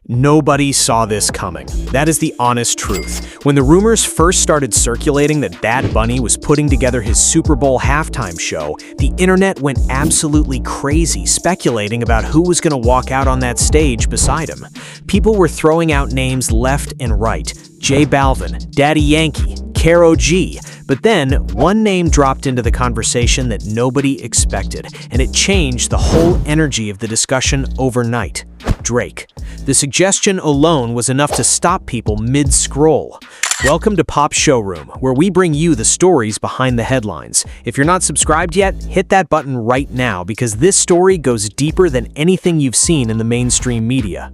Nobody saw this coming. That is the honest truth. When the rumors first started circulating that Bad Bunny was putting together his Super Bowl halftime show, the internet went absolutely crazy speculating about who was going to walk out on that stage beside him. People were throwing out names left and right. J Balvin, Daddy Yankee, Karol G. But then, one name dropped into the conversation that nobody expected, and it changed the whole energy of the discussion overnight. Drake. The suggestion alone was enough to stop people mid-scroll. Welcome to Pop Showroom, where we bring you the stories behind the headlines. If you're not subscribed yet, hit that button right now because this story goes deeper than anything you've seen in the mainstream media.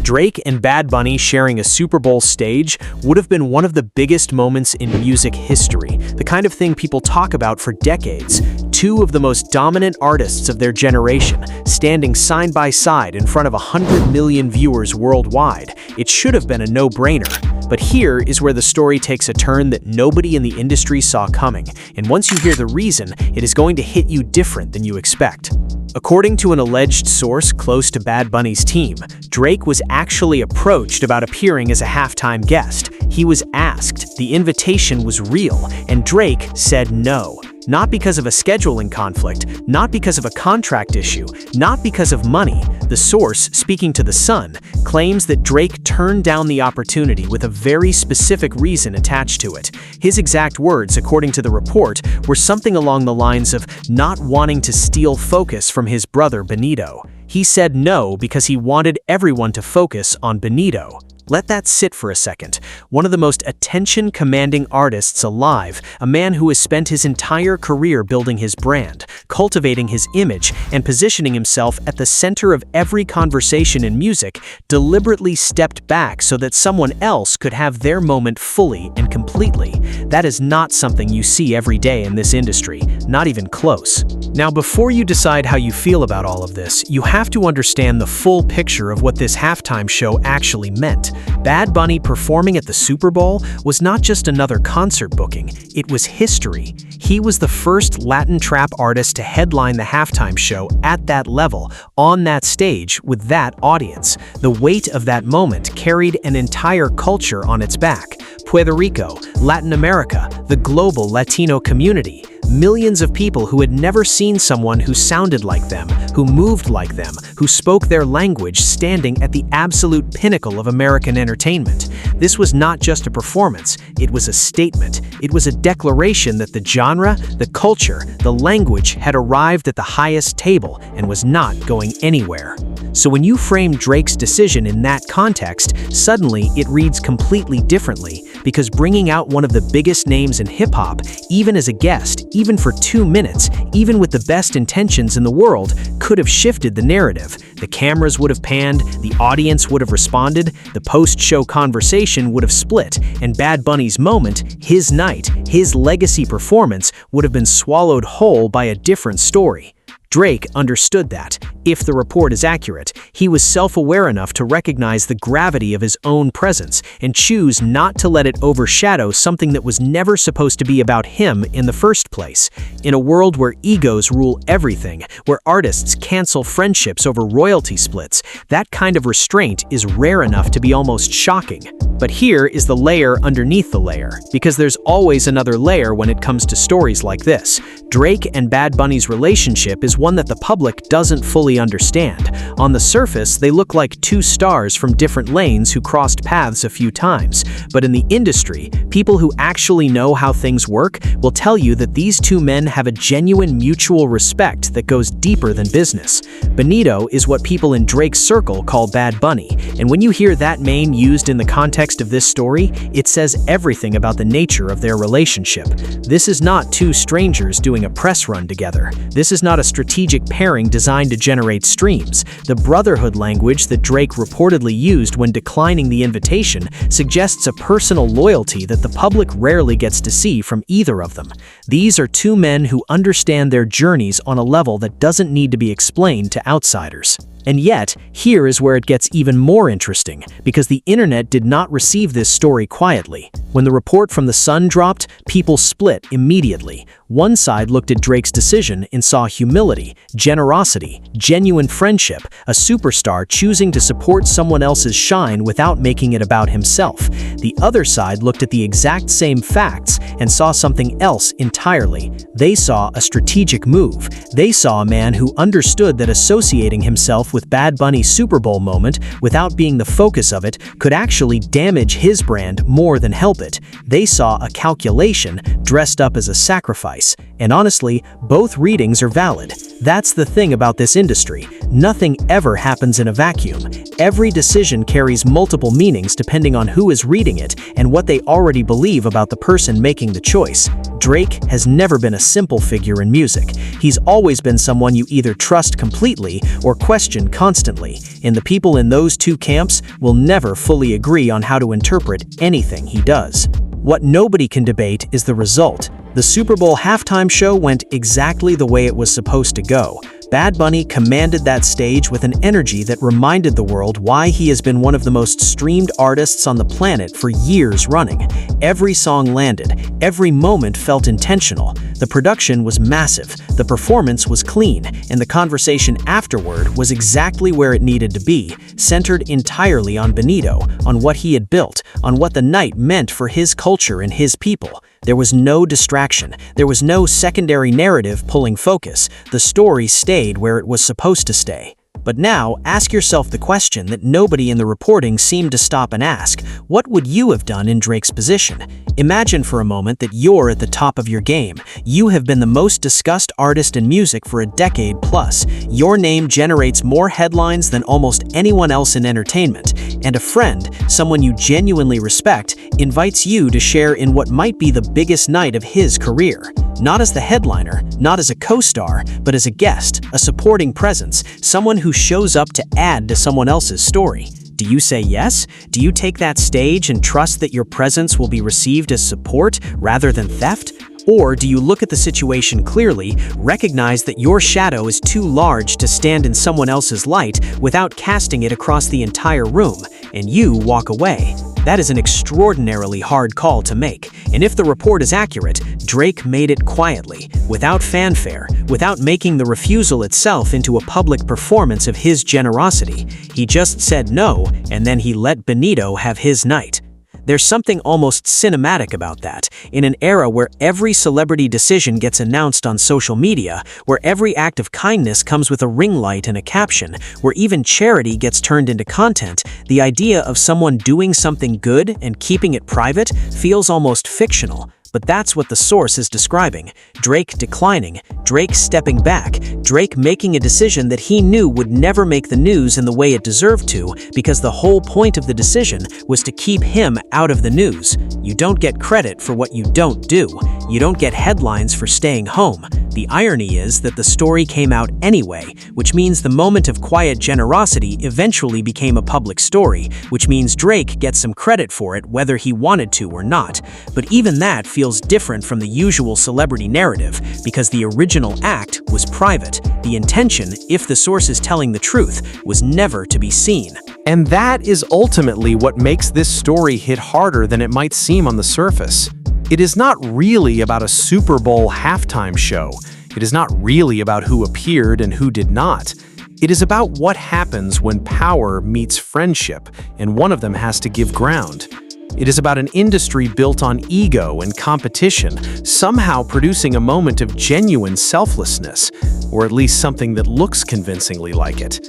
Drake and Bad Bunny sharing a Super Bowl stage would have been one of the biggest moments in music history, the kind of thing people talk about for decades. Two of the most dominant artists of their generation, standing side by side in front of 100 million viewers worldwide. It should have been a no-brainer. But here is where the story takes a turn that nobody in the industry saw coming, and once you hear the reason, it is going to hit you different than you expect. According to an alleged source close to Bad Bunny's team, Drake was actually approached about appearing as a halftime guest. He was asked, the invitation was real, and Drake said no. Not because of a scheduling conflict, not because of a contract issue, not because of money. The source, speaking to The Sun, claims that Drake turned down the opportunity with a very specific reason attached to it. His exact words, according to the report, were something along the lines of not wanting to steal focus from his brother Benito. He said no because he wanted everyone to focus on Benito. Let that sit for a second. One of the most attention-commanding artists alive, a man who has spent his entire career building his brand, cultivating his image, and positioning himself at the center of every conversation in music, deliberately stepped back so that someone else could have their moment fully and completely. That is not something you see every day in this industry, not even close. Now, before you decide how you feel about all of this, you have to understand the full picture of what this halftime show actually meant. Bad Bunny performing at the Super Bowl was not just another concert booking, it was history. He was the first Latin trap artist to headline the halftime show at that level, on that stage, with that audience. The weight of that moment carried an entire culture on its back. Puerto Rico, Latin America, the global Latino community. Millions of people who had never seen someone who sounded like them, who moved like them, who spoke their language standing at the absolute pinnacle of American entertainment. This was not just a performance, it was a statement. It was a declaration that the genre, the culture, the language had arrived at the highest table and was not going anywhere. So when you frame Drake's decision in that context, suddenly it reads completely differently, because bringing out one of the biggest names in hip-hop, even as a guest, even for 2 minutes, even with the best intentions in the world, could have shifted the narrative. The cameras would have panned, the audience would have responded, the post-show conversation would have split, and Bad Bunny's moment, his night, his legacy performance would have been swallowed whole by a different story. Drake understood that. If the report is accurate, he was self-aware enough to recognize the gravity of his own presence and choose not to let it overshadow something that was never supposed to be about him in the first place. In a world where egos rule everything, where artists cancel friendships over royalty splits, that kind of restraint is rare enough to be almost shocking. But here is the layer underneath the layer, because there's always another layer when it comes to stories like this. Drake and Bad Bunny's relationship is one that the public doesn't fully understand. On the surface, they look like two stars from different lanes who crossed paths a few times. But in the industry, people who actually know how things work will tell you that these two men have a genuine mutual respect that goes deeper than business. Benito is what people in Drake's circle call Bad Bunny, and when you hear that name used in the context of this story, it says everything about the nature of their relationship. This is not two strangers doing a press run together. This is not a strategic pairing designed to generate streams. The brotherhood language that Drake reportedly used when declining the invitation suggests a personal loyalty that the public rarely gets to see from either of them. These are two men who understand their journeys on a level that doesn't need to be explained to outsiders. And yet, here is where it gets even more interesting, because the internet did not receive this story quietly. When the report from The Sun dropped, people split immediately. One side looked at Drake's decision and saw humility, generosity, genuine friendship, a superstar choosing to support someone else's shine without making it about himself. The other side looked at the exact same facts and saw something else entirely. They saw a strategic move. They saw a man who understood that associating himself with Bad Bunny's Super Bowl moment without being the focus of it could actually damage his brand more than help it. They saw a calculation dressed up as a sacrifice. And honestly, both readings are valid. That's the thing about this industry. Nothing ever happens in a vacuum. Every decision carries multiple meanings depending on who is reading it and what they already believe about the person making the choice. Drake has never been a simple figure in music. He's always been someone you either trust completely or question constantly, and the people in those two camps will never fully agree on how to interpret anything he does. What nobody can debate is the result. The Super Bowl halftime show went exactly the way it was supposed to go. Bad Bunny commanded that stage with an energy that reminded the world why he has been one of the most streamed artists on the planet for years running. Every song landed, every moment felt intentional. The production was massive, the performance was clean, and the conversation afterward was exactly where it needed to be, centered entirely on Benito, on what he had built, on what the night meant for his culture and his people. There was no distraction. There was no secondary narrative pulling focus. The story stayed where it was supposed to stay. But now, ask yourself the question that nobody in the reporting seemed to stop and ask. What would you have done in Drake's position? Imagine for a moment that you're at the top of your game. You have been the most discussed artist in music for a decade plus. Your name generates more headlines than almost anyone else in entertainment. And a friend, someone you genuinely respect, invites you to share in what might be the biggest night of his career. Not as the headliner, not as a co-star, but as a guest, a supporting presence, someone who shows up to add to someone else's story. Do you say yes? Do you take that stage and trust that your presence will be received as support rather than theft? Or do you look at the situation clearly, recognize that your shadow is too large to stand in someone else's light without casting it across the entire room, and you walk away? That is an extraordinarily hard call to make, and if the report is accurate, Drake made it quietly, without fanfare, without making the refusal itself into a public performance of his generosity. He just said no, and then he let Benito have his night. There's something almost cinematic about that. In an era where every celebrity decision gets announced on social media, where every act of kindness comes with a ring light and a caption, where even charity gets turned into content, the idea of someone doing something good and keeping it private feels almost fictional. But that's what the source is describing. Drake declining, Drake stepping back, Drake making a decision that he knew would never make the news in the way it deserved to, because the whole point of the decision was to keep him out of the news. You don't get credit for what you don't do. You don't get headlines for staying home. The irony is that the story came out anyway, which means the moment of quiet generosity eventually became a public story, which means Drake gets some credit for it whether he wanted to or not. But even that feels different from the usual celebrity narrative, because the original act was private. The intention, if the source is telling the truth, was never to be seen. And that is ultimately what makes this story hit harder than it might seem on the surface. It is not really about a Super Bowl halftime show. It is not really about who appeared and who did not. It is about what happens when power meets friendship, and one of them has to give ground. It is about an industry built on ego and competition, somehow producing a moment of genuine selflessness, or at least something that looks convincingly like it.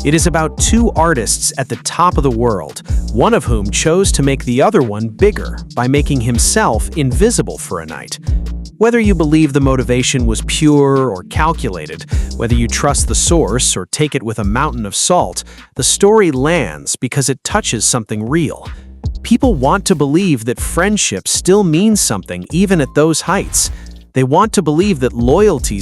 It is about two artists at the top of the world, one of whom chose to make the other one bigger by making himself invisible for a night. Whether you believe the motivation was pure or calculated, whether you trust the source or take it with a mountain of salt, the story lands because it touches something real. People want to believe that friendship still means something even at those heights. They want to believe that loyalty